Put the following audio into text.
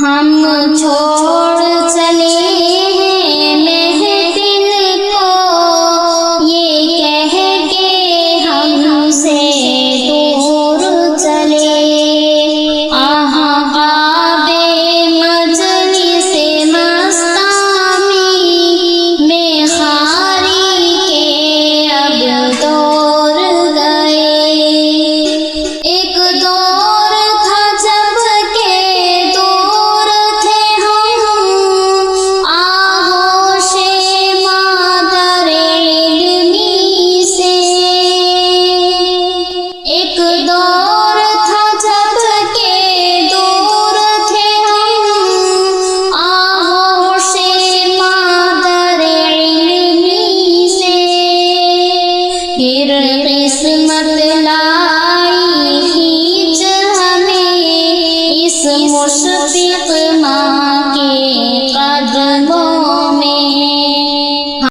ہم چھوڑ چلے ہیں محفل کو، یہ کہہ کے ہم سے دور چلے، احباب مجلس مستامی میں خاری کے اب دور گئے۔ ایک دور تھا جب کہ دور تھے ہم آغوش مادر علمی سے، ایک دور تھا جب کہ دور تھے ہم آغوش مادر علمی سے، پھر قسمت لائی کھینچ ہمیں اس مشفق ماں کے قدموں